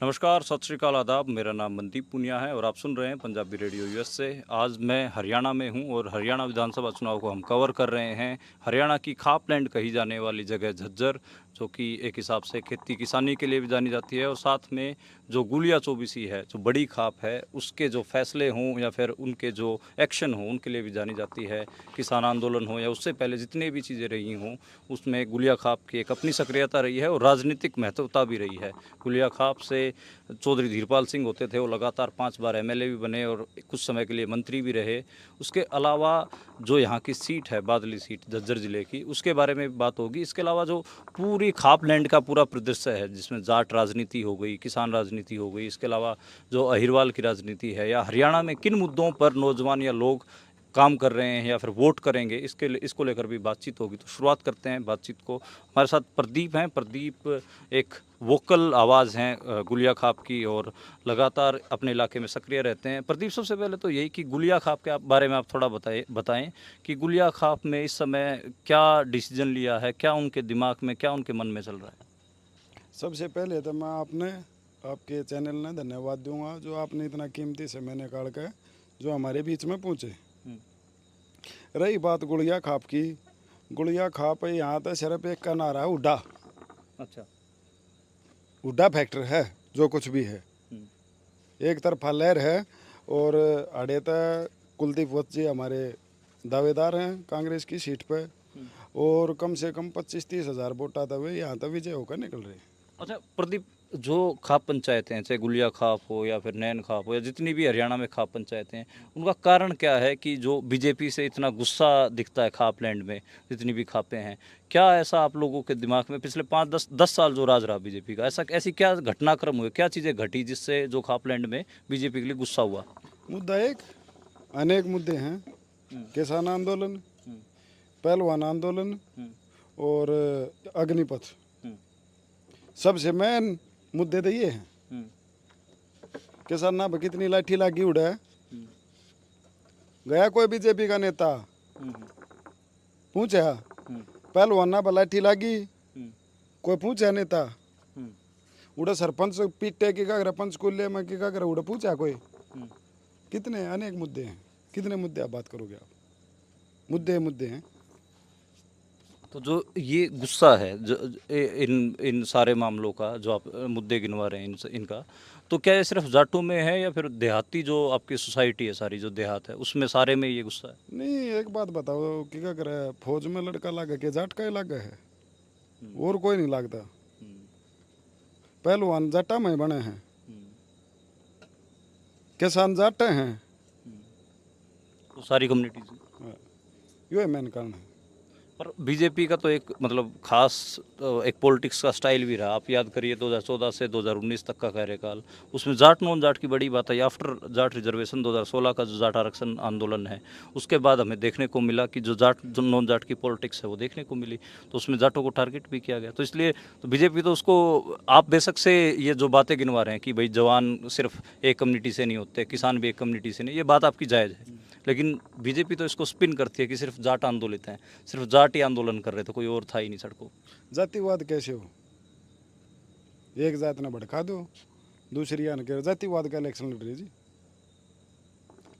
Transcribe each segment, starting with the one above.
नमस्कार, सत श्री अकाल, आदाब। मेरा नाम मनदीप पुनिया है और आप सुन रहे हैं पंजाबी रेडियो यूएस से। आज मैं हरियाणा में हूं और हरियाणा विधानसभा चुनाव को हम कवर कर रहे हैं। हरियाणा की खापलैंड कही जाने वाली जगह झज्जर, जो कि एक हिसाब से खेती किसानी के लिए भी जानी जाती है, और साथ में जो गुलिया चौबीसी है, जो बड़ी खाप है, उसके जो फैसले हों या फिर उनके जो एक्शन हों, उनके लिए भी जानी जाती है। किसान आंदोलन हो या उससे पहले जितनी भी चीज़ें रही हों, उसमें गुलिया खाप की एक अपनी सक्रियता रही है और राजनीतिक महत्वता भी रही है। गुलिया खाप से चौधरी धीरपाल सिंह होते थे, वो लगातार 5 बार एमएलए भी बने और कुछ समय के लिए मंत्री भी रहे। उसके अलावा जो यहाँ की सीट है, बादली सीट झज्जर ज़िले की, उसके बारे में बात होगी। इसके अलावा जो पूरी खापलैंड का पूरा परिदृश्य है, जिसमें जाट राजनीति हो गई, किसान राजनीति हो गई, इसके अलावा जो अहिरवाल की राजनीति है, या हरियाणा में किन मुद्दों पर नौजवान या लोग काम कर रहे हैं या फिर वोट करेंगे, इसको लेकर भी बातचीत होगी। तो शुरुआत करते हैं बातचीत को। हमारे साथ प्रदीप हैं। प्रदीप एक वोकल आवाज़ हैं गुलिया खाप की और लगातार अपने इलाके में सक्रिय रहते हैं। प्रदीप, सबसे पहले तो यही कि गुलिया खाप के बारे में आप थोड़ा बताएं कि गुलिया खाप में इस समय क्या डिसीजन लिया है, क्या उनके दिमाग में, क्या उनके मन में चल रहा है। सबसे पहले तो मैं आपके चैनल ने धन्यवाद दूंगा, जो आपने इतना कीमती समय निकाल कर जो हमारे बीच में पहुँचे। रही बात गुड़िया खाप की, गुड़िया खाप यहाँ तो सिर्फ एक का नारा है, उड्डा। अच्छा। उड्डा फैक्टर है जो कुछ भी है, एक तरफा लहर है। और अड़े तो कुलदीप वत्स जी हमारे दावेदार हैं कांग्रेस की सीट पे, और कम से कम 25-30 हज़ार वोट आता हुए यहाँ तक विजय होकर निकल रहे हैं। अच्छा प्रदीप, जो खाप पंचायतें हैं, चाहे गुलिया खाप हो या फिर नैन खाप हो या जितनी भी हरियाणा में खाप पंचायतें हैं, उनका कारण क्या है कि जो बीजेपी से इतना गुस्सा दिखता है खापलैंड में, जितनी भी खापें हैं? क्या ऐसा आप लोगों के दिमाग में पिछले 5-10 साल जो राज रहा बीजेपी का, ऐसी क्या घटनाक्रम हुए, क्या चीज़ें घटी जिससे जो खापलैंड में बीजेपी के लिए गुस्सा हुआ? मुद्दा एक, अनेक मुद्दे हैं। किसान आंदोलन, पहलवान आंदोलन और अग्निपथ, सबसे मेन मुद्दे तो ये हैं। किसान ना कितनी लाठी लागी उड़ा है, गया कोई बीजेपी का नेता पूछा, पहलवान ना लाठी लागी, कोई पूछा नेता उड़ा, सरपंच पीटे की का पंचकुल्ले में की का उड़ा पूछा कोई? कितने अनेक मुद्दे हैं, कितने मुद्दे आप बात करोगे? आप मुद्दे मुद्दे हैं। तो जो ये गुस्सा है जो इन इन सारे मामलों का, जो आप मुद्दे गिनवा रहे हैं इनका, तो क्या ये सिर्फ जाटों में है या फिर देहाती जो आपकी सोसाइटी है, सारी जो देहात है, उसमें सारे में ये गुस्सा है? नहीं, एक बात बताओ कि क्या करे, फौज में लड़का लागे के जाट का लागे है, और कोई नहीं लागता। पहलवान जाटा में बने हैं, किसान जाटे हैं, तो सारी कम्युनिटीज। यो है मेन कारण है। पर बीजेपी का तो एक मतलब खास एक पॉलिटिक्स का स्टाइल भी रहा। आप याद करिए 2014 से 2019 तक का कार्यकाल, उसमें जाट नॉन जाट की बड़ी बात है। आफ्टर जाट रिजर्वेशन 2016 का जो जाट आरक्षण आंदोलन है, उसके बाद हमें देखने को मिला कि जो नॉन जाट की पॉलिटिक्स है वो देखने को मिली, तो उसमें जाटों को टारगेट भी किया गया। तो इसलिए तो बीजेपी तो उसको, आप बेशक से ये जो बातें गिनवा रहे हैं कि भाई जवान सिर्फ एक कम्युनिटी से नहीं होते, किसान भी एक कम्युनिटी से नहीं, ये बात आपकी जायज़ है, लेकिन बीजेपी तो इसको स्पिन करती है कि सिर्फ जाट आंदोलित हैं, सिर्फ जाट ही आंदोलन कर रहे थे, कोई और था ही नहीं सड़कों। जातिवाद कैसे हो? एक जात ने भड़का दो, दूसरी आन के जातिवाद का इलेक्शन लड़ रही जी।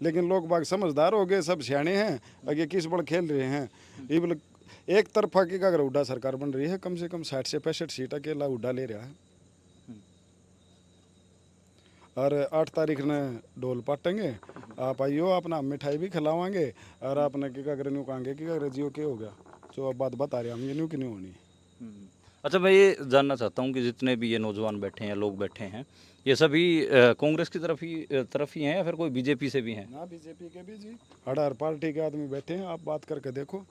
लेकिन लोग बाग समझदार हो गए, सब सियाणे हैं, आगे किस बड़ खेल रहे हैं। ये बोले एक तरफा की अगर उड्डा सरकार बन रही है, कम से कम 60 से 65 सीट अकेला उड्डा ले रहा है। और 8 तारीख ने ढोल पाटेंगे, आप आइयो, अपना मिठाई भी खिलावांगे, और आपने क्या करे न्यू कहेंगे कि अगर जियो क्या हो गया, जो अब बात बता रहे हम, ये न्यू की नहीं होनी। अच्छा, मैं ये जानना चाहता हूँ कि जितने भी ये नौजवान बैठे हैं, लोग बैठे हैं, ये सभी कांग्रेस की तरफ ही हैं या फिर कोई बीजेपी से भी हैं? ना बीजेपी के भी जी, हर पार्टी के आदमी बैठे हैं, आप बात करके देखो।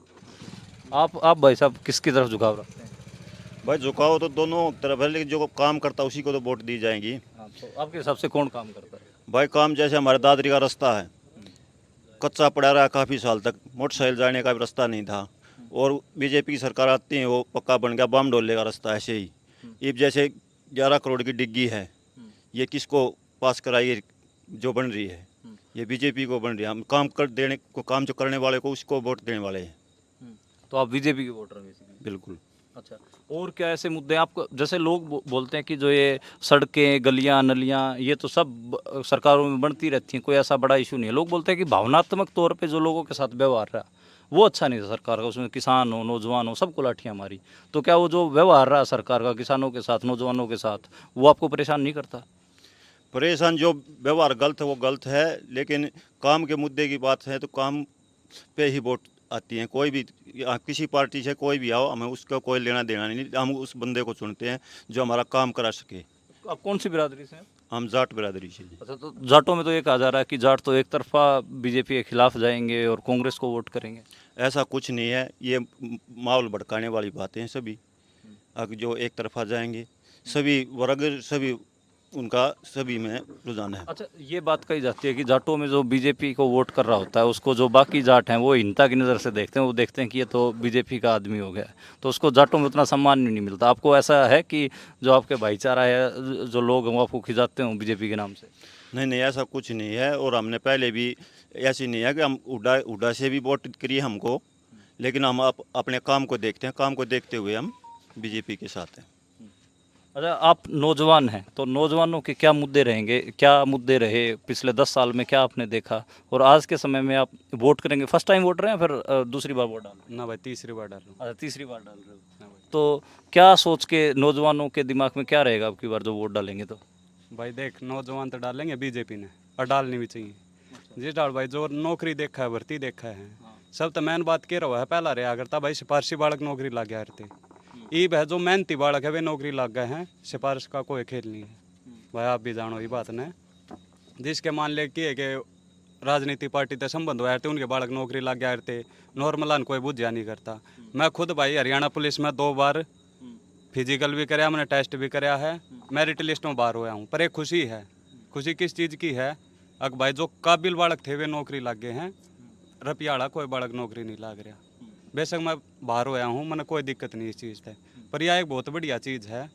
आप भाई साहब किसकी तरफ झुकाव रखते हैं? भाई झुकाव तो दोनों तरफ है, लेकिन जो काम करता है उसी को तो वोट दी जाएगी। हाँ, तो आपके हिसाब से कौन काम करता है? भाई काम जैसे हमारे दादरी का रास्ता है, कच्चा पड़ा रहा काफ़ी साल तक, मोटरसाइकिल जाने का भी रास्ता नहीं था, और बीजेपी की सरकार आती है वो पक्का बन गया, बम डोले का रास्ता ऐसे ही। ये जैसे 11 करोड़ की डिग्गी है, ये किसको पास कराई, जो बन रही है ये बीजेपी को बन रही है। हम काम कर देने को, काम जो करने वाले को उसको वोट देने वाले हैं। तो आप बीजेपी के वोटर हैं बेसिकली? बिल्कुल। अच्छा, और क्या ऐसे मुद्दे हैं आपको, जैसे लोग बोलते हैं कि जो ये सड़कें गलियां नलियां ये तो सब सरकारों में बनती रहती हैं, कोई ऐसा बड़ा इशू नहीं है। लोग बोलते हैं कि भावनात्मक तौर पे जो लोगों के साथ व्यवहार रहा वो अच्छा नहीं था सरकार का, उसमें किसान हो नौजवान हो सबको लाठियां मारी। तो क्या वो जो व्यवहार रहा सरकार का किसानों के साथ नौजवानों के साथ वो आपको परेशान नहीं करता? परेशान जो व्यवहार गलत है वो गलत है, लेकिन काम के मुद्दे की बात है तो काम पे ही वोट आती हैं। कोई भी किसी पार्टी से कोई भी आओ, हमें उसका कोई लेना देना नहीं, हम उस बंदे को चुनते हैं जो हमारा काम करा सके। आप कौन सी बिरादरी से हैं? हम जाट बिरादरी से जी। अच्छा, तो जाटों में तो ये कहा जा रहा है कि जाट तो एक तरफा बीजेपी के खिलाफ जाएंगे और कांग्रेस को वोट करेंगे। ऐसा कुछ नहीं है, ये माहौल भड़काने वाली बातें हैं सभी। अब जो एक तरफा जाएंगे सभी वर्ग सभी उनका सभी में रुझान है। अच्छा, ये बात कही जाती है कि जाटों में जो बीजेपी को वोट कर रहा होता है उसको जो बाकी जाट हैं वो हीनता की नज़र से देखते हैं, वो देखते हैं कि ये तो बीजेपी का आदमी हो गया है, तो उसको जाटों में उतना सम्मान नहीं मिलता। आपको ऐसा है कि जो आपके भाईचारा है जो लोग हैं वो आपको खिजाते हों बीजेपी के नाम से? नहीं नहीं, ऐसा कुछ नहीं है, और हमने पहले भी ऐसी नहीं है कि हम उड़ा से भी वोट करिए हमको, लेकिन हम अपने काम को देखते हैं, काम को देखते हुए हम बीजेपी के साथ हैं। अच्छा, आप नौजवान हैं तो नौजवानों के क्या मुद्दे रहेंगे, क्या मुद्दे रहे पिछले 10 साल में, क्या आपने देखा और आज के समय में आप वोट करेंगे? फर्स्ट टाइम वोट रहे हैं फिर दूसरी बार वोट डाल रहे हैं? ना भाई, तीसरी बार डाल रहा हूँ। अच्छा, तीसरी बार डाल रहे हो। तो क्या सोच के नौजवानों के दिमाग में क्या रहेगा अब की बार जो वोट डालेंगे तो? भाई देख, नौजवान तो डालेंगे बीजेपी ने, और डालनी भी चाहिए। जी डाल भाई, जो नौकरी देखा है भर्ती देखा है सब तो मेन बात कह रहा है पहला रहा करता भाई सिफारशी बालक नौकरी लग गया करते। ई है जो मेहनती बालक है वे नौकरी लग गए हैं, सिफारिश का कोई खेल नहीं है भाई, आप भी जानो ये बात ने। जिसके मान ले कि है कि राजनीति पार्टी से संबंध हुआ थे उनके बालक नौकरी लग गया थे, नॉर्मल कोई बुझा नहीं करता। मैं खुद भाई हरियाणा पुलिस में 2 बार फिजिकल भी कराया, मैंने टेस्ट भी कराया है, मेरिट लिस्ट में बाहर हुआ हूँ। पर एक खुशी है, खुशी किस चीज़ की है, अगर भाई जो काबिल बालक थे वे नौकरी लग गए हैं, रपियाड़ा कोई बालक नौकरी नहीं लग रहा। बेशक मैं बाहर होया हूँ, मैंने कोई दिक्कत नहीं इस चीज़ से, पर यह एक बहुत बढ़िया चीज़ है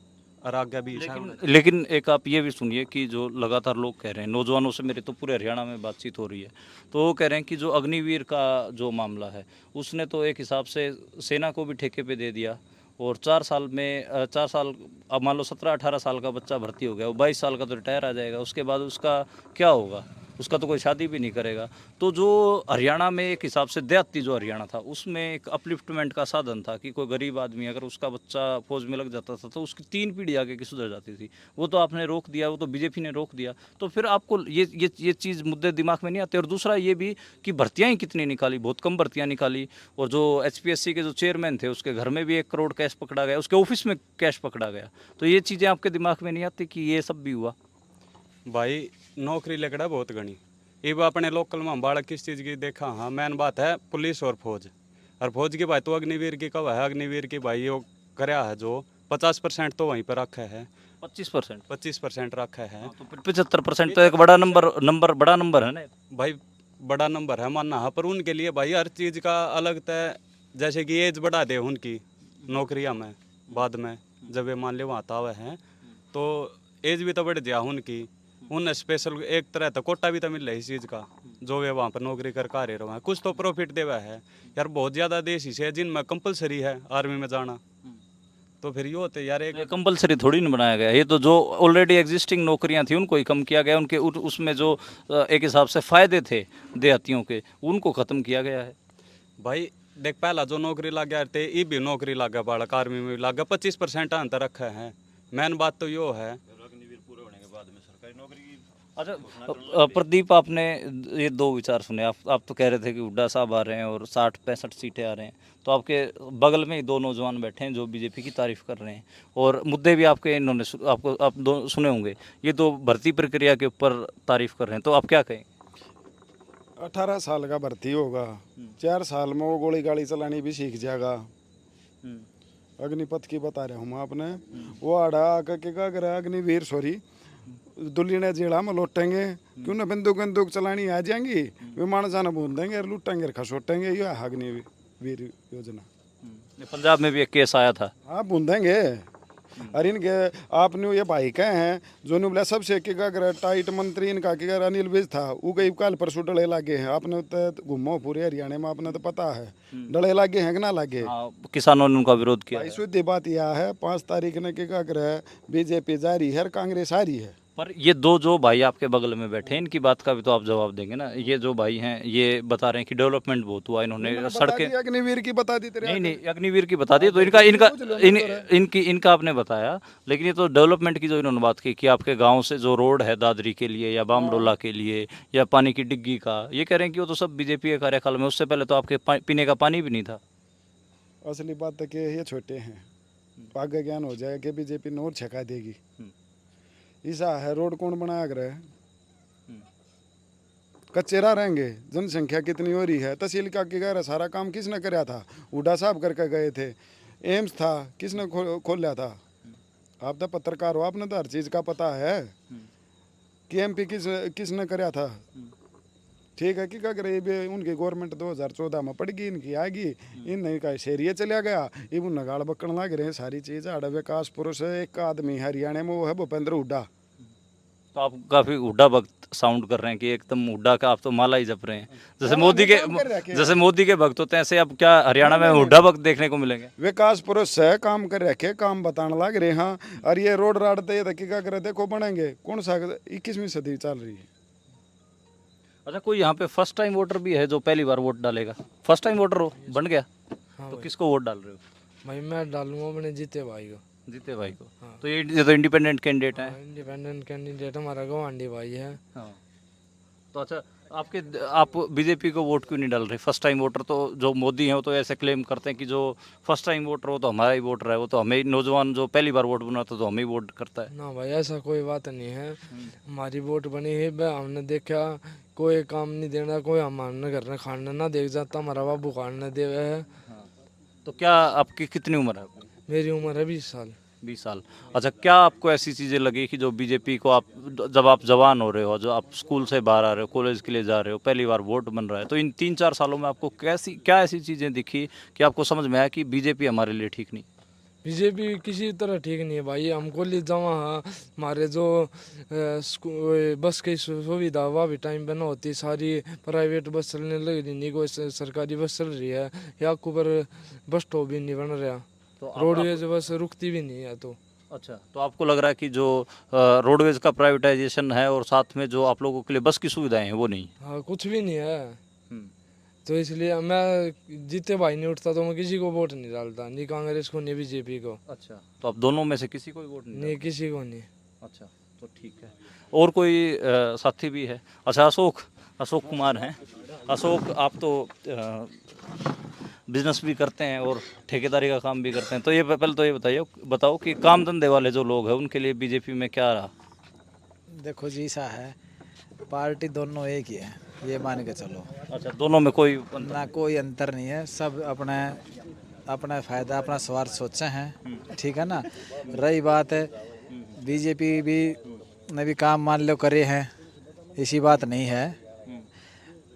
और आगे भी लेकिन एक आप ये भी सुनिए कि जो लगातार लोग कह रहे हैं, नौजवानों से मेरे तो पूरे हरियाणा में बातचीत हो रही है, तो वो कह रहे हैं कि जो अग्निवीर का जो मामला है उसने तो एक हिसाब से सेना को भी ठेके पे दे दिया, और 4 साल में 4 साल, अब मान लो 17-18 साल का बच्चा भर्ती हो गया, वो 22 साल का तो रिटायर आ जाएगा, उसके बाद उसका क्या होगा? उसका तो कोई शादी भी नहीं करेगा। तो जो हरियाणा में एक हिसाब से देहाती जो हरियाणा था उसमें एक अपलिफ्टमेंट का साधन था कि कोई गरीब आदमी अगर उसका बच्चा फौज में लग जाता था तो उसकी 3 पीढ़ी आगे की सुधर जाती थी। वो तो आपने रोक दिया, वो तो बीजेपी ने रोक दिया। तो फिर आपको ये चीज़ मुद्दे दिमाग में नहीं आते? और दूसरा ये भी कि भर्तियाँ ही कितनी निकाली, बहुत कम भर्तियाँ निकाली, और जो HPSC के जो चेयरमैन थे उसके घर में भी 1 करोड़ कैश पकड़ा गया, उसके ऑफिस में कैश पकड़ा गया। तो ये चीज़ें आपके दिमाग में नहीं आती कि ये सब भी हुआ? भाई नौकरी लेकड़ा बहुत घनी, ये अपने लोकल में हम बालक किस चीज़ की देखा। हाँ, मेन बात है पुलिस और फौज, और फौज की भाई तो अग्निवीर की कब है, अग्निवीर की भाई वो कराया है जो 50% तो वहीं पर रखा है, 25% रखा है। तो फिर 75% तो एक बड़ा बड़ा नंबर है ना भाई, बड़ा नंबर है मानना है, पर उनके लिए भाई हर चीज़ का अलग तय, जैसे कि एज बढ़ा दे उनकी नौकरियां में, बाद में जब ये मान ले वहाँ तावे हैं तो एज भी तो बढ़ जाए उनकी, उन्हें स्पेशल एक तरह तो कोटा भी तो मिल रहा है इस चीज़ का, जो वे वहाँ पर नौकरी कर रहे रहे हैं, कुछ तो प्रॉफिट देवा है यार। बहुत ज़्यादा देश ही है जिनमें कंपलसरी है आर्मी में जाना, तो फिर ये होते यार एक कंपलसरी थोड़ी ना बनाया गया, ये तो जो ऑलरेडी एग्जिस्टिंग नौकरियां थी उनको ही कम किया गया, उनके उसमें जो एक हिसाब से फ़ायदे थे देहातियों के उनको ख़त्म किया गया है। भाई देख, पहला जो नौकरी लग गया थे ये भी नौकरी लग गया बालक, आर्मी में लग गया, 25% अंतर रखा है। मेन बात तो यो है। अच्छा, प्रदीप, आपने ये 2 विचार सुने, आप तो कह रहे थे कि हुड्डा साहब आ रहे हैं और 60-65 सीटें आ रहे हैं, तो आपके बगल में ही 2 नौजवान बैठे हैं जो बीजेपी की तारीफ कर रहे हैं, और मुद्दे भी आपके इन्होंने आप 2 सुने होंगे, ये तो भर्ती प्रक्रिया के ऊपर तारीफ कर रहे हैं, तो आप क्या कहें? 18 साल का भर्ती होगा, 4 साल में वो गोली गाड़ी चलानी भी सीख जाएगा। अग्निपथ की बता रहा हूँ आपने, वो आड़ा आकर के क्या करे, अग्निवीर सॉरी दुल्ली जेड़ा में लौटेंगे, क्यों ना बंदूक चलानी आ जाएंगी, वे मानस आना बूंद देंगे और लूटेंगे और खसोटेंगे। ये है अग्निवीर योजना। पंजाब में भी एक केस आया था। हाँ, बूंदेंगे, और इनके आपने ये भाई कहे हैं जो ने बोला सबसे कि अगर टाइट मंत्री इनका कि अगर अनिल विज था वो कई काल परसों डले लागे हैं। आपने तो घूमो पूरे हरियाणा में, आपने तो पता है डले लागे हैं कि ना लागे। हाँ, किसानों ने उनका विरोध किया भाई है। सीधी बात यह है 5 तारीख ने कि अगर बीजेपी जा रही है और कांग्रेस आ रही है। पर ये दो जो भाई आपके बगल में बैठे हैं इनकी बात का भी तो आप जवाब देंगे ना। ये जो भाई हैं ये बता रहे हैं कि डेवलपमेंट बहुत हुआ, इन्होंने सड़कें। अग्निवीर की बता दी तेरे नहीं अग्निवीर की बता दी तो इनका आपने बताया, लेकिन ये तो डेवलपमेंट की जो इन्होंने बात की कि आपके गांव से जो रोड है दादरी के लिए या बामडोला के लिए या पानी की डिग्गी का, ये कह रहे हैं कि वो तो सब बीजेपी के कार्यकाल में, उससे पहले तो आपके पीने का पानी भी नहीं था। असली बात तो कि ये छोटे हैं, आगे ज्ञान हो जाए कि बीजेपी नोर छका देगी। ऐसा है रोड कौन बनाया कर है, कच्चेरा रहेंगे। जनसंख्या कितनी हो रही है, तहसील का के गैर सारा काम किसने कराया था, हुड्डा साहब करके गए थे। एम्स था किसने खोला था। आप तो पत्रकार हो, आपने तो हर चीज़ का पता है कि एमपी किसने कराया था। ठीक है कि क्या करे, ये उनकी गवर्नमेंट 2014 में पड़ गई, इनकी आएगी, इनका शेरिया चला गया, ये नगाड़ बकन लग रहे हैं सारी चीज़। आड़ा विकास पुरुष एक आदमी हरियाणा में वो है भूपेंद्र हुड्डा। तो आप काफी हुड्डा भक्त साउंड कर रहे हैं कि एकदम हुड्डा का आप तो माला ही जप रहे हैं। जैसे मोदी के भक्त होते हैं ऐसे अब क्या हरियाणा में हुड्डा भक्त देखने को मिलेंगे। विकास पुरुष है, काम कर रखे, काम बताने लग रहे हैं। और ये रोड राड ये क्या करे, देखो बनेंगे कौन सा 21वीं सदी चल रही है। अच्छा, कोई यहाँ पे फर्स्ट टाइम वोटर भी है जो पहली बार वोट डालेगा? फर्स्ट टाइम वोटर हो बन गया? हाँ तो भाई। किसको वोट डाल रहे हो? भाई मैं डालूंगा अपने जीते भाई को। जीते भाई को? हाँ। तो ये तो इंडिपेंडेंट कैंडिडेट है। इंडिपेंडेंट कैंडिडेट हमारा गवांडी भाई है। हाँ। तो अच्छा, आप बीजेपी को वोट क्यों नहीं डाल रहे? फर्स्ट टाइम वोटर तो जो मोदी हैं वो तो ऐसे क्लेम करते हैं कि जो फर्स्ट टाइम वोटर हो तो हमारा ही वोटर है, वो तो हमें नौजवान जो पहली बार वोट बनाता तो हमें ही वोट करता है। ना भाई ऐसा कोई बात नहीं है, हमारी वोट बनी है। हमने देखा कोई काम नहीं देना, कोई हमारे घर में खाना ना देख जाता, हमारा बाबू खाना दे है। तो क्या आपकी कितनी उम्र है? मेरी उम्र है 20 साल। 20 साल। अच्छा, क्या आपको ऐसी चीज़ें लगी कि जो बीजेपी को आप जब आप जवान हो रहे हो, जो आप स्कूल से बाहर आ रहे हो, कॉलेज के लिए जा रहे हो, पहली बार वोट बन रहा है, तो इन 3-4 सालों में आपको क्या ऐसी चीज़ें दिखी कि आपको समझ में आया कि बीजेपी हमारे लिए ठीक नहीं? बीजेपी किसी तरह ठीक नहीं है भाई। हम कॉलेज जावा हमारे जो बस की सुविधा वह भी टाइम पे ना होती, सारी प्राइवेट बस चलने लग रही, नहीं कोई सरकारी बस चल रही है, या ऊपर बस स्टॉप भी नहीं बन रहा, तो रोडवेज बस रुकती भी नहीं है। तो अच्छा, तो आपको लग रहा है कि जो रोडवेज का प्राइवेटाइजेशन है और साथ में जो आप लोगों के लिए बस की सुविधाएं हैं वो नहीं? हाँ कुछ भी नहीं है। तो इसलिए मैं जीते भाई नहीं उठता तो मैं किसी को वोट नहीं डालता, नहीं कांग्रेस को नहीं बीजेपी को। अच्छा, तो आप दोनों में से किसी को भी वोट नहीं? नहीं किसी को नहीं। अच्छा, तो ठीक है। और कोई साथी भी है? अच्छा, अशोक कुमार हैं। अशोक, आप तो बिजनेस भी करते हैं और ठेकेदारी का काम भी करते हैं, तो ये पहले तो ये बताओ कि काम धंधे वाले जो लोग हैं उनके लिए बीजेपी में क्या रहा? देखो जी ऐसा है, पार्टी दोनों एक ही है, ये मान के चलो। अच्छा, दोनों में कोई ना कोई अंतर नहीं है, सब अपना फ़ायदा अपना स्वार्थ सोचे हैं, ठीक है ना। रही बात है बीजेपी भी ने भी काम मान लो करे हैं, ऐसी बात नहीं है।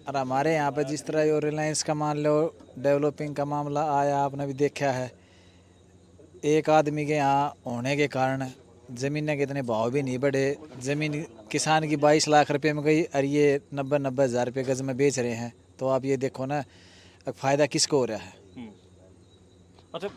और हमारे यहाँ पे जिस तरह ये रिलायंस का मान लो डेवलपिंग का मामला आया, आपने भी देखा है। एक आदमी के यहाँ होने के कारण ज़मीन के इतने भाव भी नहीं बढ़े। ज़मीन किसान की 22 लाख रुपए में गई और ये 90-90 हज़ार रुपये गज में बेच रहे हैं। तो आप ये देखो ना, अब फ़ायदा किसको हो रहा है। अच्छा,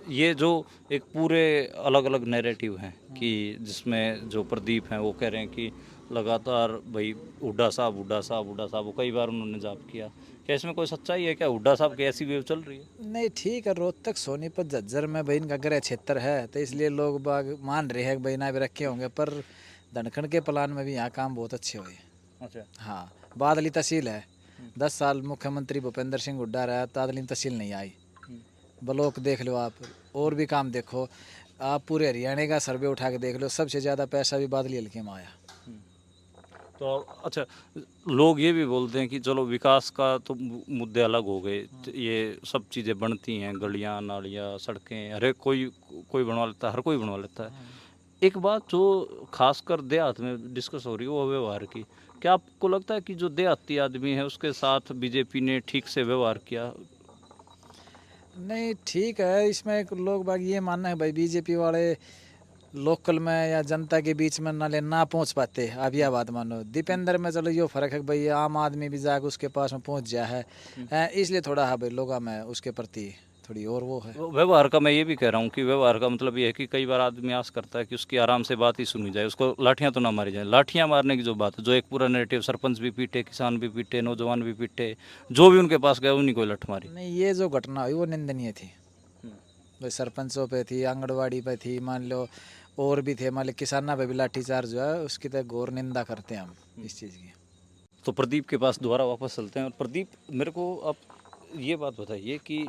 ये जो एक पूरे अलग अलग नैरेटिव हैं कि जिसमें जो प्रदीप हैं वो कह रहे हैं कि लगातार भाई हुड्डा साहब वो कई बार उन्होंने जाप किया, क्या इसमें कोई सच्चाई है? क्या हुड्डा साहब की ऐसी वेव चल रही है? नहीं ठीक है, रोहतक सोनीपत झज्जर में भाई इनका गृह क्षेत्र है, तो इसलिए लोग बाग मान रहे हैं भाई ना भी रखे होंगे। पर धनखड़ के प्लान में भी यहाँ काम बहुत अच्छे हुए। अच्छा, हाँ, बादली तहसील है, 10 साल मुख्यमंत्री भूपेंद्र सिंह हुड्डा रहा, बादली तहसील नहीं आई। ब्लॉक देख लो आप, और भी काम देखो आप, पूरे हरियाणा का सर्वे उठा के देख लो, सबसे ज़्यादा पैसा भी बादली हल्के में आया। तो अच्छा, लोग ये भी बोलते हैं कि चलो विकास का तो मुद्दे अलग हो गए, ये सब चीज़ें बनती हैं, गलियां नालियां सड़कें, हर एक कोई बनवा लेता है, हर कोई बनवा लेता है। एक बात जो खासकर देहात में डिस्कस हो रही है वो व्यवहार की। क्या आपको लगता है कि जो देहाती आदमी है उसके साथ बीजेपी ने ठीक से व्यवहार किया? नहीं ठीक है, इसमें एक लोग बाग ये मानना है भाई बीजेपी वाले लोकल में या जनता के बीच में नाले ना पहुंच पाते। आप यह बात मानो। दीपेंद्र में चलो यो फर्क है कि भाई आम आदमी भी जाकर उसके पास में पहुंच गया है, इसलिए थोड़ा है भाई लोगों में उसके प्रति थोड़ी और वो है। व्यवहार का मैं ये भी कह रहा हूँ कि व्यवहार का मतलब ये है कि कई बार आदमी आस करता है कि उसकी आराम से बात ही सुनी जाए, उसको लाठियाँ तो ना मारी जाए। लाठियाँ मारने की जो बात है, जो एक पूरा नैरेटिव, सरपंच भी पीटे, किसान भी पीटे, नौजवान भी पीटे, जो भी उनके पास गए उन्हीं को लठ मारी। नहीं, ये जो घटना हुई वो निंदनीय थी भाई। सरपंचों पे थी, आंगनबाड़ी पे थी, मान लो और भी थे, मान लो किसाना पे भी लाठीचार्ज जो है उसकी तो घोर निंदा करते हैं हम इस चीज़ की। तो प्रदीप के पास दोबारा वापस चलते हैं। और प्रदीप, मेरे को आप ये बात बताइए कि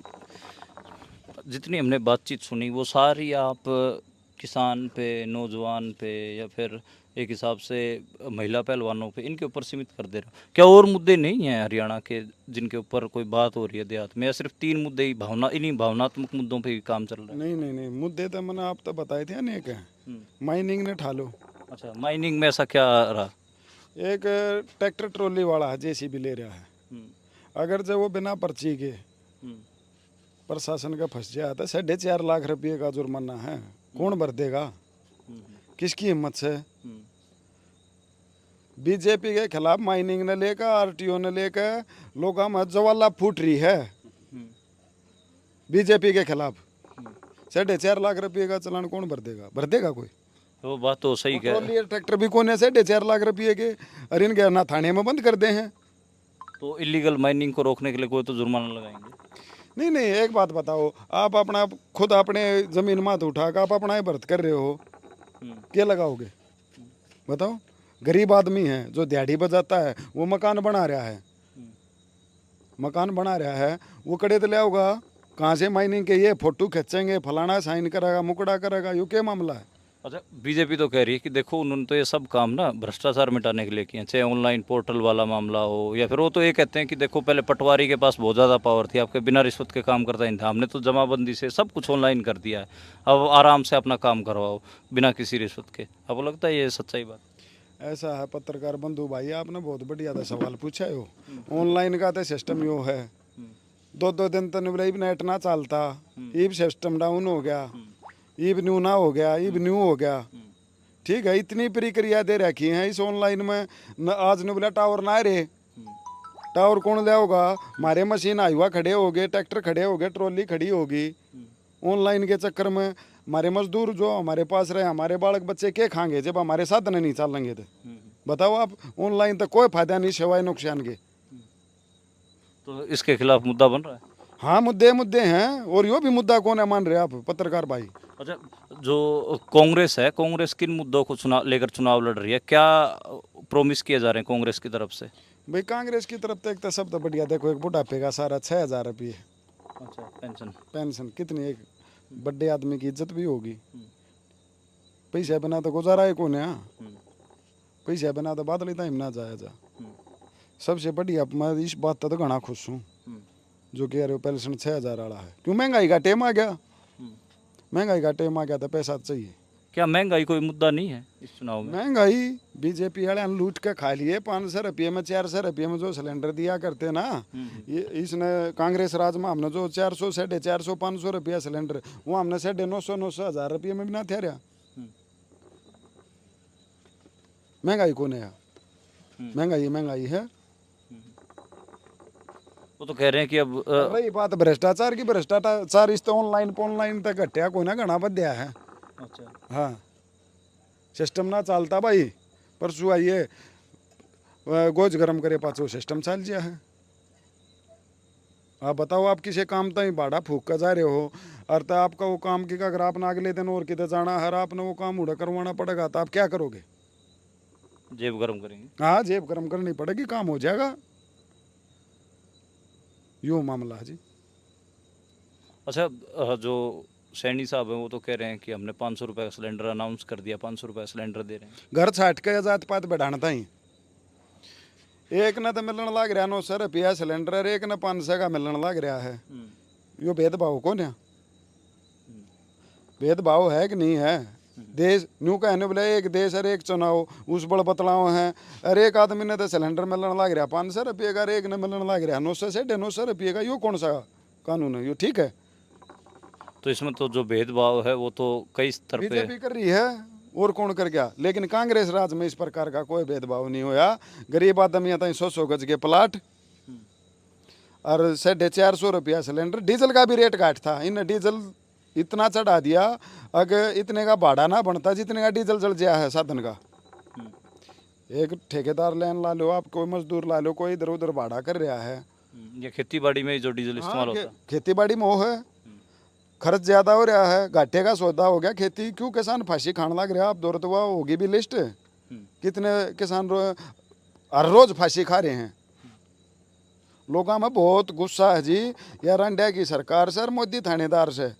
जितनी हमने बातचीत सुनी वो सारी आप किसान पे, नौजवान पे, या फिर एक हिसाब से महिला पहलवानों पे, इनके ऊपर सीमित कर दे रहे हो। क्या और मुद्दे नहीं हैं हरियाणा के जिनके ऊपर कोई बात हो रही है देहात में, या सिर्फ 3 मुद्दे ही, इन्हीं भावनात्मक मुद्दों पे ही काम चल रहा है? नहीं नहीं नहीं, मुद्दे तो मैंने आप तो बताए थे अनेक हैं। माइनिंग ने ठा लो, अच्छा, माइनिंग में ऐसा क्या रहा? एक ट्रैक्टर ट्रॉली वाला है, जेसीबी ले रहा है, अगर जब वो बिना पर्ची के प्रशासन का फंस जाए तो 4.5 लाख रुपये का जुर्माना है, कौन भर देगा? किसकी हिम्मत से? बीजेपी के खिलाफ माइनिंग ने लेकर, आरटीओ ने लेकर लोगों में ज्वाला फूट रही है बीजेपी के खिलाफ। 4.5 लाख रुपये का चलान कौन भर देगा? भर देगा कोई? वो बात तो सही कह रहे हैं। ट्रैक्टर भी कौन है 4.5 लाख रुपये के? अरे इनके ना थाने में बंद कर दे हैं। तो इलीगल माइनिंग को रोकने के लिए कोई तो जुर्माना लगाएंगे। नहीं नहीं, एक बात बताओ, आप अपना खुद अपने जमीन माथ उठा कर आप अपना ही भर्त कर रहे हो, क्या लगाओगे? बताओ। गरीब आदमी है जो दिहाड़ी बजाता है, वो मकान बना रहा है, मकान बना रहा है, वो कड़े तो ले होगा कहाँ से माइनिंग के? ये फोटो खींचेंगे, फलाना साइन करेगा, मुकड़ा करेगा, यो क्या मामला है? अच्छा, बीजेपी तो कह रही है कि देखो उन्होंने तो ये सब काम ना भ्रष्टाचार मिटाने के लिए किए हैं, चाहे ऑनलाइन पोर्टल वाला मामला हो, या फिर वो तो ये कहते हैं कि देखो पहले पटवारी के पास बहुत ज़्यादा पावर थी, आपके बिना रिश्वत के काम करता नहीं था, हमने तो जमाबंदी से सब कुछ ऑनलाइन कर दिया है, अब आराम से अपना काम करवाओ बिना किसी रिश्वत के। आपको लगता है ये सच्चाई बात? ऐसा है पत्रकार बंधु भाई, आपने बहुत बढ़िया था सवाल पूछा है। ऑनलाइन का तो सिस्टम यो है, 2-2 दिन तो नेट ना चलता, ईब सिस्टम डाउन हो गया, ईब न्यू ना हो गया, ईब न्यू हो गया। ठीक है, इतनी प्रक्रिया दे रखी है इस ऑनलाइन में। आज ने बोला टावर ना रहे, टावर कौन ले होगा? हमारे मशीन आयुआ खड़े हो गए, ट्रैक्टर खड़े हो गए, ट्रॉली खड़ी होगी। ऑनलाइन के चक्कर में हमारे मजदूर जो हमारे पास रहे, हमारे बालक बच्चे क्या खाएंगे जब हमारे साधन नहीं चलेंगे? तो बताओ आप, ऑनलाइन तो कोई फायदा नहीं सिवाय नुकसान के। तो इसके खिलाफ मुद्दा बन रहा है? हाँ, मुद्दे हैं, और यो भी मुद्दा कौन है मान रहे आप पत्रकार भाई? अच्छा, जो कांग्रेस है, कांग्रेस किन मुद्दों को लेकर चुनाव लड़ रही है? क्या प्रोमिस किए जा रहे हैं कांग्रेस की तरफ से? भाई कांग्रेस की तरफ तो एक तो सब तो बढ़िया, देखो एक बुढ़ापे का सारा 6,000 रुपये अच्छा, पेंशन। पेंशन, कितनी एक बड़े आदमी की इज्जत भी होगी। पैसे बिना तो गुजारा है कौन है? पैसे बिना तो बादल टाइम ना जाया जा। सबसे बढ़िया मैं इस बात तो घना खुश हूँ जो कह रहे हो पेंशन 6,000 वाला है, क्यों? महंगाई का टेम आ गया, महंगाई का टेम आ गया तो पैसा चाहिए। क्या महंगाई कोई मुद्दा नहीं है इस चुनाव में? महंगाई बीजेपी वाले लूट के खा लिए। 500 रुपये में, 400 रुपये में जो सिलेंडर दिया करते ना, ये इसने कांग्रेस राज में हमने जो 400, 450, 500 रुपया सिलेंडर, वो हमने 950, 900 रुपये में भी ना थे रहा। महंगाई कौन है? महंगाई है। वो तो कह रहे हैं कि अब रही बात भ्रष्टाचार की, भ्रष्टाचार इस तो ऑनलाइन तक घटिया कोई ना घना बद्या है। अच्छा, हाँ, सिस्टम ना चलता भाई, परसों आइए गोज गरम करे पाछो सिस्टम चल गया है। आप बताओ, आप किसी काम तक भाड़ा फूक कर जा रहे हो, और तो आपका वो काम की अगर आपने अगले दिन और किधर जाना है, आपने वो काम उड़ा करवाना पड़ेगा, तो आप क्या करोगे? जेब गर्म करेंगे। हाँ, जेब गर्म करनी पड़ेगी, काम हो जाएगा। यूँ मामला है जी। अच्छा, जो सैनी साहब हैं वो तो कह रहे हैं कि हमने 500 रुपये का सिलेंडर अनाउंस कर दिया, 500 रुपये का सिलेंडर दे रहे हैं। घर छाट के जात पात बढ़ाना ही, एक न तो मिलने लग रहा 900 रुपया सिलेंडर, एक न 500 का मिलने लग रहा है। यो भेदभाव कौन है? भेदभाव है कि नहीं है? देश न्यू कहने बोले एक देश और एक चुनाव, उस बड़ बतलाव है। अरे एक आदमी ने तो सिलेंडर मिलने लग रहा 500 रुपये का, एक ने मिलने लग रहा 900 से 950 रुपये का। यो कौन सा कानून है? यो ठीक है? तो इसमें तो जो भेदभाव है वो तो कई स्तर पे बीजेपी कर रही है और कौन कर गया, लेकिन कांग्रेस राज में इस प्रकार का कोई भेदभाव नहीं होया। गरीब आदमी आता 100 गज के प्लाट और 450 रुपया सिलेंडर। डीजल का भी रेट घाट था, इन डीजल इतना चढ़ा दिया, अगर इतने का भाड़ा ना बनता जितने का डीजल चल गया है साधन का। एक ठेकेदार लाइन ला लो आप, कोई मजदूर ला लो, कोई इधर उधर भाड़ा कर रहा है। ये खेती बाड़ी में जो डीजल इस्तेमाल होता है। खेती बाड़ी में वो है, खर्च ज्यादा हो रहा है, घाटे का सौदा हो गया। खेती क्यों किसान फांसी खाने लग रहा है, आप दौर तो होगी भी लिस्ट, कितने किसान हर रोज फांसी खा रहे हैं। लोगों में बहुत गुस्सा है जी यार, इंडिया की सरकार से और मोदी थानेदार से,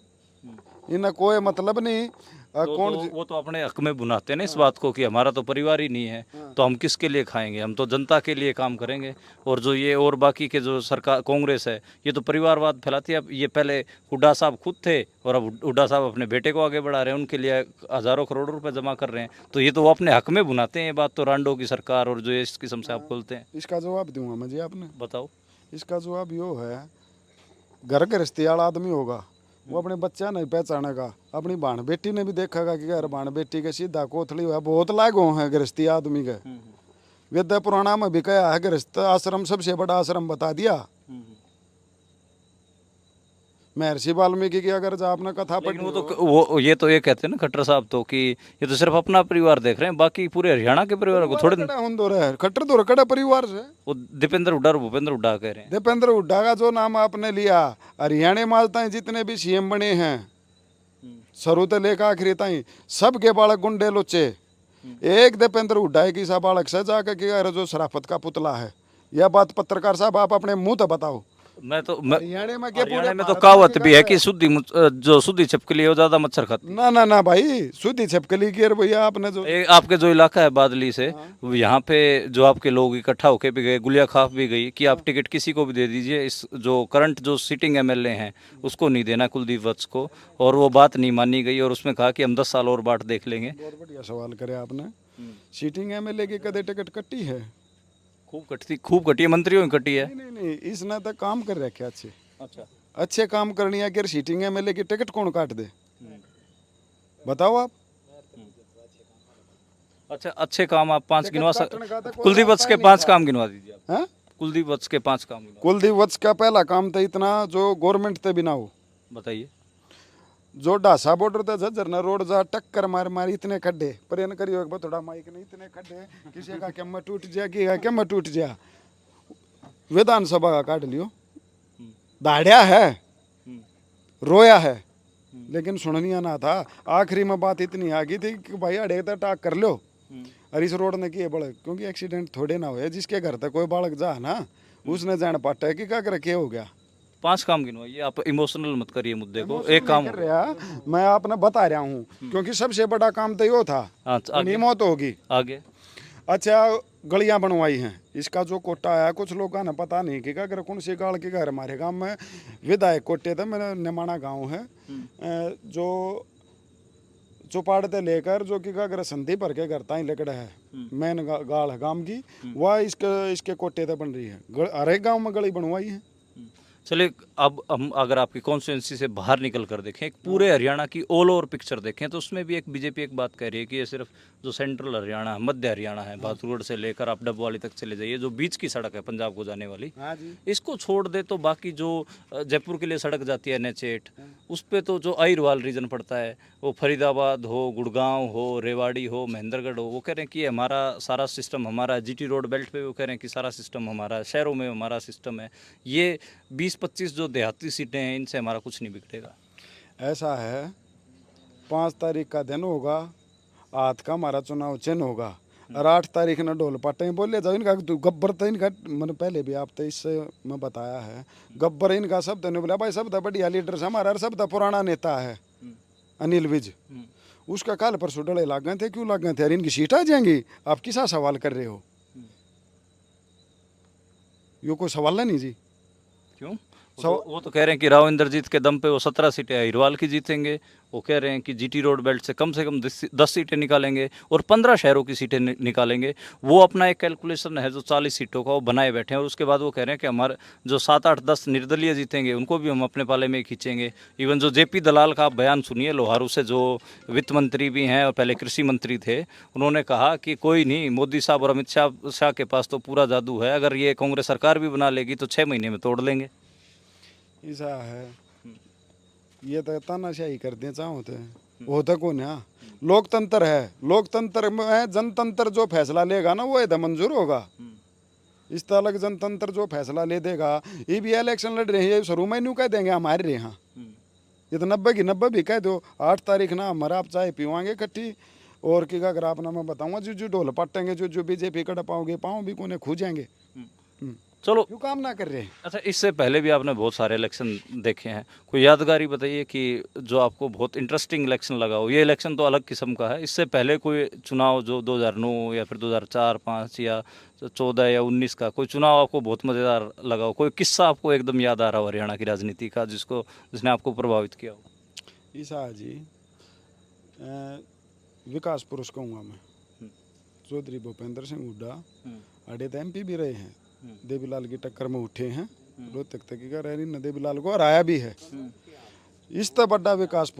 इन्हें कोई मतलब नहीं। वो तो अपने हक में बुनाते हैं ना इस बात को कि हमारा तो परिवार ही नहीं है, तो हम किसके लिए खाएंगे, हम तो जनता के लिए काम करेंगे। और जो ये और बाकी के जो सरकार कांग्रेस है ये तो परिवारवाद फैलाती है। अब ये पहले हुड्डा साहब खुद थे और अब हुड्डा साहब अपने बेटे को आगे बढ़ा रहे हैं, उनके लिए हज़ारों करोड़ों रुपए जमा कर रहे हैं। तो ये तो वो अपने हक में बुनाते हैं ये बात तो, रांडो की सरकार और जो इस किस्म से आप खोलते हैं। इसका जवाब दूंगा मैं जी, आपने बताओ। इसका जवाब यो है, घर गृहस्थी वाला आदमी होगा वो अपने बच्चा नहीं पहचानेगा, अपनी भाण बेटी ने भी देखेगा कि यार भाण बेटी के सीधा कोथली हुआ। बहुत लागू है गृहस्थी आदमी के। वेद पुराणा में भी कहा है गृहस्थ आश्रम सबसे बड़ा आश्रम बता दिया। महर्षि वाल्मीकि की अगर आपने कथा लेकिन पढ़ी वो तो वो ये तो ये कहते हैं ना खट्टर साहब तो कि ये तो सिर्फ अपना परिवार देख रहे हैं, बाकी पूरे हरियाणा के परिवार को थोड़े। खट्टर दो कड़ा परिवार से वो दीपेंद्र हुड्डा और भूपेंद्र हुड्डा कह रहे हैं। दीपेंद्र हुड्डा का जो नाम आपने लिया, हरियाणा में आज ताईं जितने भी सीएम बने हैं शुरू से लेकर आखिरी ताईं सबके बालक गुंडे लोचे। एक दीपेंद्र हुड्डा एक ऐसा बालक से जाकर कि यार जो शराफत का पुतला है। यह बात पत्रकार साहब आप अपने मुंह तो बताओ। हरियाणा में तो भारत कहावत में भी है कि जो शुद्धि छिपकली है वो ज्यादा मच्छर खाती है। ना भाई, शुद्धि छिपकली की भैया आपने जो आपके जो इलाका है बादली से, यहाँ पे जो आपके लोग इकट्ठा होके भी गए, गुलिया खाफ भी गई कि आप टिकट किसी को भी दे दीजिए, इस जो करंट जो सिटिंग एमएलए हैं उसको नहीं देना, कुलदीप वत्स को। और वो बात नहीं मानी गई और उसमें कहा कि हम 10 साल और बाट देख लेंगे। बहुत बढ़िया सवाल करे आपने। सीटिंग एमएलए की कदे टिकट कट्टी है? खूब कटी है, मंत्रियों की कटी है। नहीं, इसने तो काम कर रखे अच्छे। अच्छा, अच्छे काम करनी है कि सीटिंग एमएलए की टिकट कौन काट दे, बताओ आप। अच्छा, अच्छे काम आप 5 गिनवा काटने का तो कोई कुलदीप वत्स के 5 काम गिनवा दीजिए आप। हैं? कुलदीप वत्स के 5 काम गिनवा कुलदीप वत्स का पहला काम तो इतना जो गवर्नमेंट ते बिना हो, बताइए। जो ढासा बॉर्डर ते झरना रोड जा टक्कर मार इतने खड्डे पर इन करियो एक थोड़ा माइक नहीं, इतने खड्डे किसी का क्या टूट जाए कि क्या मैं टूट जाए। विधानसभा का काट लियो, दाढ़िया है, रोया है, लेकिन सुननिया ना था। आखिरी में बात इतनी आ गई थी कि भाई अड़े तक टाक कर लो और इस रोड ने किए बड़े, क्योंकि एक्सीडेंट थोड़े ना हुए। जिसके घर तक कोई बालक जा ना उसने जान पाता है कि क्या कर क्या हो गया। 5 काम गिनवाइए, आप इमोशनल मत करिए मुद्दे को। एक काम कर रहा मैं आपने बता रहा हूँ, क्योंकि सबसे बड़ा काम तो यो था। आगे मौत होगी आगे। अच्छा, गलियां बनवाई हैं, इसका जो कोटा आया कुछ लोगों ने पता नहीं कि अगर कौन सी गाड़ के घर हमारे गांव में विधायक कोटे थे। मेरा निमाना गांव है, जो चौपाड़ से लेकर जो कि अगर संधि भर के घर ताई लेकर है मेन गाड़ है गांव की, वह इसके कोटे से बन रही है। हर एक गाँव में गली बनवाई है। चलिए, अब हम अगर आपकी कॉन्स्टिट्यूंसी से बाहर निकल कर देखें, एक पूरे हरियाणा की ऑल ओवर पिक्चर देखें, तो उसमें भी एक बीजेपी एक बात कह रही है कि ये सिर्फ जो सेंट्रल हरियाणा है, मध्य हरियाणा है, बाथरूड से लेकर आप डबवाली तक चले जाइए, जो बीच की सड़क है पंजाब को जाने वाली, इसको छोड़ दे तो बाकी जो जयपुर के लिए सड़क जाती है NH8, उस पर तो जो आइरवाल रीजन पड़ता है, वो फरीदाबाद हो, गुड़गांव हो, रेवाड़ी हो, महेंद्रगढ़ हो, वो कह रहे हैं कि हमारा सारा सिस्टम हमारा। GT रोड बेल्ट पे वो कह रहे हैं कि सारा सिस्टम हमारा, शहरों में हमारा सिस्टम है। ये 20-25 जो देहाती सीटें हैं इनसे हमारा कुछ नहीं बिगड़ेगा। ऐसा है, 5 तारीख का दिन होगा, आज का हमारा चुनाव चिन्ह होगा और 8 तारीख न ढोल पाटे बोले जाओ। इनका गब्बर तो इनका मैंने पहले भी आप तो इससे मैं बताया है, गब्बर इनका शब्द नहीं बोला भाई, शब्द बढ़िया लीडर से हमारा, शब्द पुराना नेता है अनिल विज, उसका काल परसों डले लाग गए थे। क्यों लाग गए थे यार, इनकी सीट आ जाएंगी? आप किसा सवाल कर रहे हो? यो कोई सवाल नहीं जी। क्यों? वो तो कह रहे हैं कि राव इंद्रजीत के दम पे वो 17 सीटें अहिरवाल की जीतेंगे। वो कह रहे हैं कि जीटी रोड बेल्ट से कम 10 सीटें निकालेंगे और 15 शहरों की सीटें निकालेंगे। वो अपना एक कैलकुलेशन है जो 40 सीटों का वो बनाए बैठे हैं और उसके बाद वो कह रहे हैं कि हमारे जो 7, 8, 10 निर्दलीय जीतेंगे उनको भी हम अपने पाले में खींचेंगे। इवन जो जेपी दलाल का आप बयान सुनिए, लोहारू से, जो वित्त मंत्री भी हैं और पहले कृषि मंत्री थे, उन्होंने कहा कि कोई नहीं, मोदी साहब और अमित शाह के पास तो पूरा जादू है, अगर ये कांग्रेस सरकार भी बना लेगी तो 6 महीने में तोड़ लेंगे। ऐसा है, ये तो तानाशाही करते चाहो तो होता कौन है? लोकतंत्र है, लोकतंत्र में जनतंत्र जो फैसला लेगा ना वो इधर मंजूर होगा। इस तरह का जनतंत्र जो फैसला ले देगा, ये भी इलेक्शन लड़ रहे हैं, शुरू में न्यू कह देंगे हमारे रहे यहाँ, ये तो 90 की 90 भी कह दो, 8 तारीख ना हमारा आप चाय पीवाएंगे इकट्ठी, और कि अगर आप ना मैं बताऊंगा जो ढोल पटेंगे, जो बीजेपी कट पाओगे पाओ भी कोने खू जाएंगे। चलो, क्यों काम ना कर रहे हैं? अच्छा, इससे पहले भी आपने बहुत सारे इलेक्शन देखे हैं, कोई यादगारी बताइए कि जो आपको बहुत इंटरेस्टिंग इलेक्शन लगा हो। ये इलेक्शन तो अलग किस्म का है, इससे पहले कोई चुनाव जो 2009 या फिर 2004, 5 या 14 या 19 का कोई चुनाव आपको बहुत मज़ेदार लगा हो, कोई किस्सा आपको एकदम याद आ रहा हो हरियाणा की राजनीति का जिसने आपको प्रभावित किया हो? ईसा जी, विकास पुरुष कहूँगा मैं, चौधरी भूपेंद्र सिंह हुड्डा अड़े तो MP भी रहे हैं, देवीलाल की टक्कर में उठे हैं, रोहतक तक का रह रही, देवीलाल को हराया भी है। इस तरह बड़ा विकास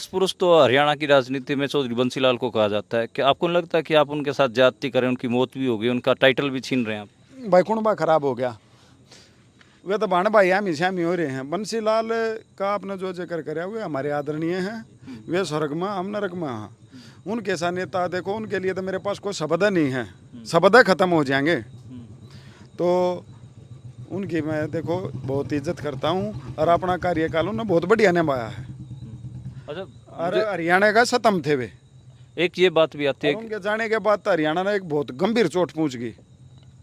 पुरुष तो हरियाणा की राजनीति में चौधरी बंसीलाल को कहा जाता है। क्या आपको नहीं लगता कि आप उनके साथ ज्यादती करें, उनकी मौत भी हो गई, उनका टाइटल भी छीन रहे हैं आप? भाई कुणबा खराब हो गया, वे तो भाण भाई हम ही हो रहे हैं। बंसीलाल का आपने जो जिक्र कराया वे हमारे आदरणीय हैं, वे स्वर्ग में, हम नरक में हैं। उनके साथ नेता देखो, उनके लिए तो मेरे पास कोई शब्द नहीं है, शब्द खत्म हो जाएंगे। तो उनकी मैं देखो बहुत इज्जत करता हूँ और अपना कार्यकाल उन्होंने बहुत बढ़िया निभाया है। अच्छा, और हरियाणा का सतम थे वे। एक ये बात भी आती है, उनके जाने के बाद तो हरियाणा ने एक बहुत गंभीर चोट पहुँच गई।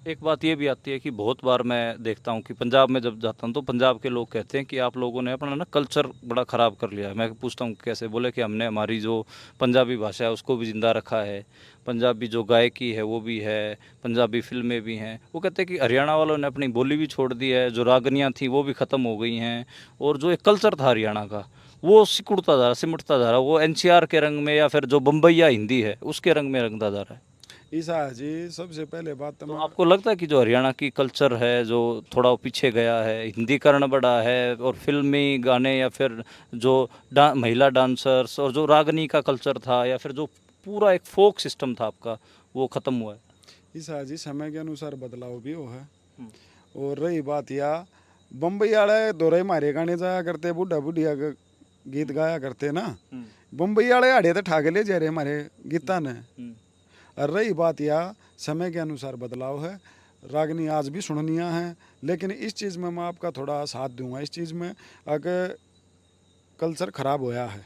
एक बात ये भी आती है कि बहुत बार मैं देखता हूँ कि पंजाब में जब जाता हूँ तो पंजाब के लोग कहते हैं कि आप लोगों ने अपना ना कल्चर बड़ा ख़राब कर लिया है। मैं पूछता हूँ कैसे? बोले कि हमने हमारी जो पंजाबी भाषा है उसको भी ज़िंदा रखा है, पंजाबी जो गायकी है वो भी है, पंजाबी फिल्में भी हैं। वो कहते हैं कि हरियाणा वालों ने अपनी बोली भी छोड़ दी है, जो रागनियाँ थी वो भी ख़त्म हो गई हैं, और जो एक कल्चर था हरियाणा का वो सिकुड़ता जा रहा, सिमटता जा रहा, वो NCR के रंग में या फिर जो बम्बईया हिंदी है उसके रंग में रंगता जा रहा है। ईसा जी, सबसे पहले बात तो आपको लगता है कि जो हरियाणा की कल्चर है जो थोड़ा पीछे गया है, हिंदीकरण बढ़ा है, और फिल्मी गाने या फिर जो महिला डांसर्स और जो रागनी का कल्चर था या फिर जो पूरा एक फोक सिस्टम था आपका, वो ख़त्म हुआ है? ईसा जी, समय के अनुसार बदलाव भी हो है। और रही बात या बम्बई वाले दोरे मारे गाने जाया करते, बूढ़ा बुढ़िया गीत गाया करते ना, बम्बई वाले आड़े तो ठाके ले जा रहे हमारे गीता ने। और रही बात या समय के अनुसार बदलाव है, रागनी आज भी सुननिया है, लेकिन इस चीज़ में मैं आपका थोड़ा साथ दूंगा। इस चीज़ में अगर कल्चर खराब होया है,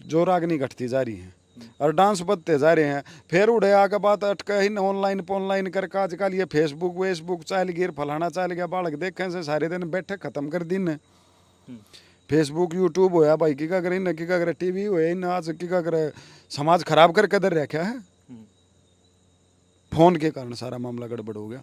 जो रागनी घटती जा रही है और डांस बढ़ते जा रहे हैं, फिर उड़े आके बात अटका ही ऑनलाइन करके आजकल ये फेसबुक चाल गिर फलाना चाल गया, बालक देखें से सारे दिन बैठे खत्म कर दिन। फेसबुक यूट्यूब होया भाई, की का करे न, की का करे TV होया इन, आज की का करे समाज खराब करके दर रखा है। फोन के कारण सारा मामला गड़बड़ हो गया।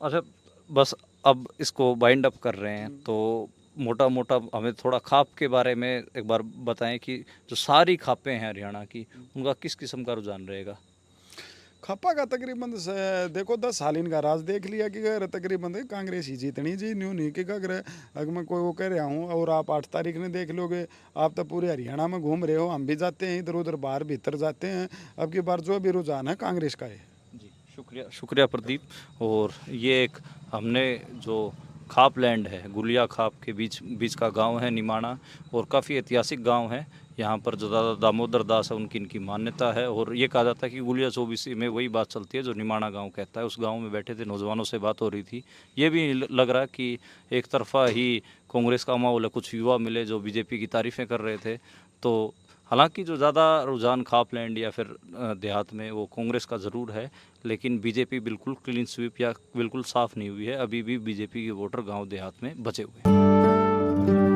अच्छा, बस अब इसको वाइंड अप कर रहे हैं, तो मोटा मोटा हमें थोड़ा खाप के बारे में एक बार बताएं कि जो सारी खापें हैं हरियाणा की, उनका किस किस्म का रुझान रहेगा? खप्पा का तकरीबन देखो 10 साल इनका राज देख लिया कि अगर तकरीबन कांग्रेस ही जीतनी जी, न्यू नहीं कि अगर मैं कोई वो कह रहा हूँ। और आप 8 तारीख ने देख लोगे, आप तो पूरे हरियाणा में घूम रहे हो, हम भी जाते हैं इधर उधर बाहर भीतर जाते हैं। अब की बार जो भी रुझान है कांग्रेस का है। जी, शुक्रिया प्रदीप। और ये एक हमने जो खाप लैंड है, गुलिया खाप के बीच का गांव है निमाणा, और काफ़ी ऐतिहासिक गांव है। यहाँ पर जो दादा दामोदर दास है उनकी इनकी मान्यता है, और ये कहा जाता है कि गुलिया 24 में वही बात चलती है जो निमाणा गांव कहता है। उस गांव में बैठे थे, नौजवानों से बात हो रही थी। ये भी लग रहा है कि एक तरफा ही कांग्रेस का माहौल है, कुछ युवा मिले जो बीजेपी की तारीफ़ें कर रहे थे। तो हालांकि जो ज़्यादा रुझान खापलैंड या फिर देहात में वो कांग्रेस का ज़रूर है, लेकिन बीजेपी बिल्कुल क्लीन स्वीप या बिल्कुल साफ़ नहीं हुई है। अभी भी बीजेपी के वोटर गांव देहात में बचे हुए हैं।